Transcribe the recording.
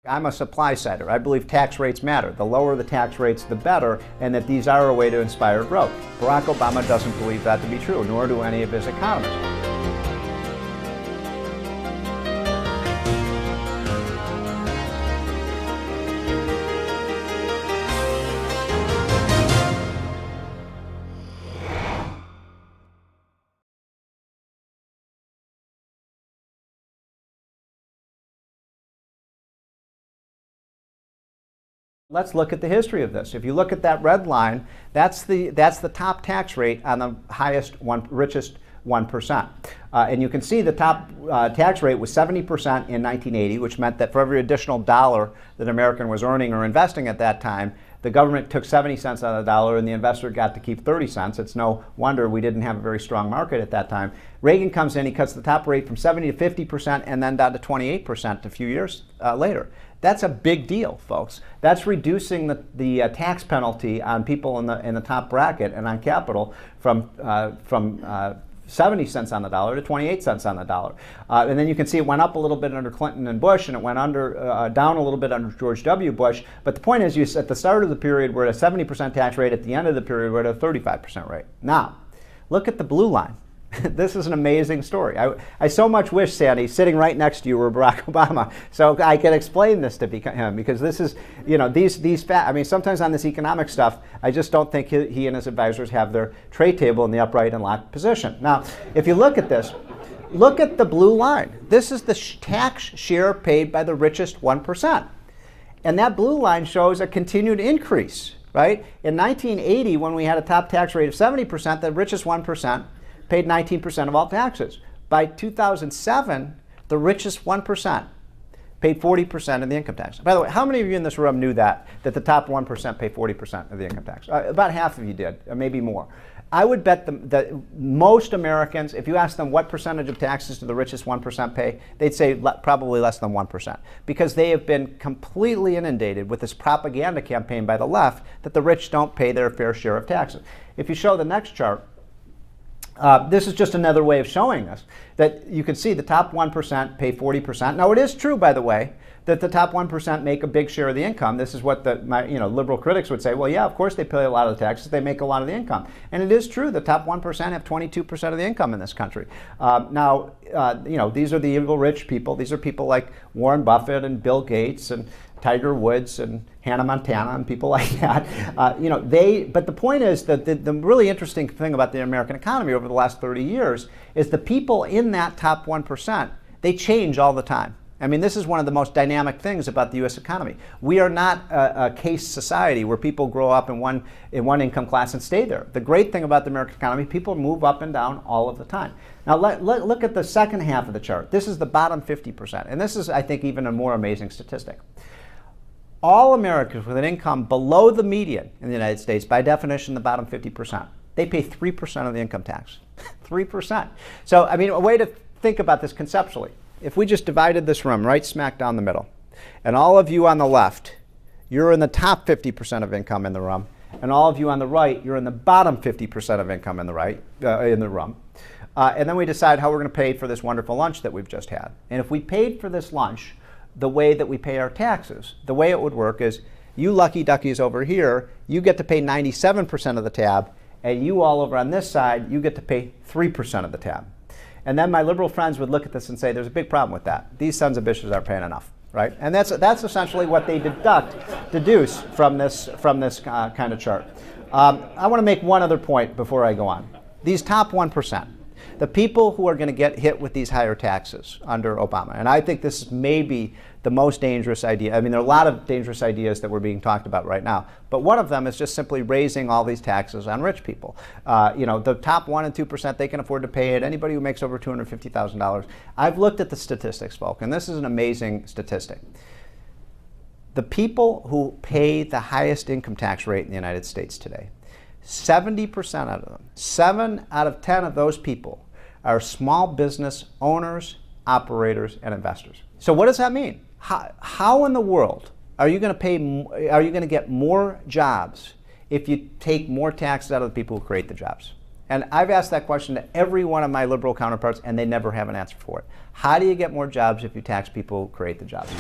I'm a supply sider. I believe tax rates matter. The lower the tax rates, the better, and that these are a way to inspire growth. Barack Obama doesn't believe that to be true, nor do any of his economists. Let's look at the history of this. If you look at that red line, that's the top tax rate on the richest 1%. And you can see the top tax rate was 70% in 1980, which meant that for every additional dollar that an American was earning or investing at that time, the government took 70 cents out of the dollar and the investor got to keep 30 cents. It's no wonder we didn't have a very strong market at that time. Reagan comes in, he cuts the top rate from 70 to 50% and then down to 28% a few years later. That's a big deal, folks. That's reducing the tax penalty on people in the top bracket and on capital from 70 cents on the dollar to 28 cents on the dollar. And then you can see it went up a little bit under Clinton and Bush, and it went down a little bit under George W. Bush. But the point is, at the start of the period, we're at a 70% tax rate. At the end of the period, we're at a 35% rate. Now, look at the blue line. This is an amazing story. I so much wish, Sandy, sitting right next to you were Barack Obama, so I could explain this to him, because this is, I mean, sometimes on this economic stuff, I just don't think he and his advisors have their tray table in the upright and locked position. Now, if you look at this, look at the blue line. This is the tax share paid by the richest 1%. And that blue line shows a continued increase, right? In 1980, when we had a top tax rate of 70%, the richest 1% paid 19% of all taxes. By 2007, the richest 1% paid 40% of the income tax. By the way, how many of you in this room knew that the top 1% pay 40% of the income tax? About half of you did, or maybe more. I would bet that most Americans, if you ask them what percentage of taxes do the richest 1% pay, they'd say probably less than 1%, because they have been completely inundated with this propaganda campaign by the left that the rich don't pay their fair share of taxes. If you show the next chart, this is just another way of showing us that you can see the top 1% pay 40%. Now, it is true, by the way, that the top 1% make a big share of the income. This is what my liberal critics would say. Well, yeah, of course they pay a lot of the taxes. They make a lot of the income. And it is true. The top 1% have 22% of the income in this country. Now, these are the evil rich people. These are people like Warren Buffett and Bill Gates and Tiger Woods and Hannah Montana and people like that. But the point is that the really interesting thing about the American economy over the last 30 years is the people in that top 1%, they change all the time. I mean, this is one of the most dynamic things about the U.S. economy. We are not a case society where people grow up in one income class and stay there. The great thing about the American economy, people move up and down all of the time. Now, look at the second half of the chart. This is the bottom 50%. And this is, I think, even a more amazing statistic. All Americans with an income below the median in the United States, by definition, the bottom 50%, they pay 3% of the income tax. 3%. So, I mean, a way to think about this conceptually, if we just divided this room right smack down the middle, and all of you on the left, you're in the top 50% of income in the room, and all of you on the right, you're in the bottom 50% of income in the room, and then we decide how we're going to pay for this wonderful lunch that we've just had. And if we paid for this lunch the way that we pay our taxes, the way it would work is you lucky duckies over here, you get to pay 97% of the tab, and you all over on this side, you get to pay 3% of the tab. And then my liberal friends would look at this and say, there's a big problem with that. These sons of bitches aren't paying enough, right? And that's essentially what they deduce from this kind of chart. I want to make one other point before I go on. These top 1%, the people who are going to get hit with these higher taxes under Obama, and I think this is maybe the most dangerous idea. I mean, there are a lot of dangerous ideas that we're being talked about right now, but one of them is just simply raising all these taxes on rich people. The top 1% and 2%, they can afford to pay it. Anybody who makes over $250,000. I've looked at the statistics, folks, and this is an amazing statistic. The people who pay the highest income tax rate in the United States today, 70% out of them, 7 out of 10 of those people are small business owners, operators, and investors. So what does that mean? How in the world are you going to get more jobs if you take more taxes out of the people who create the jobs? And I've asked that question to every one of my liberal counterparts, and they never have an answer for it. How do you get more jobs if you tax people who create the jobs?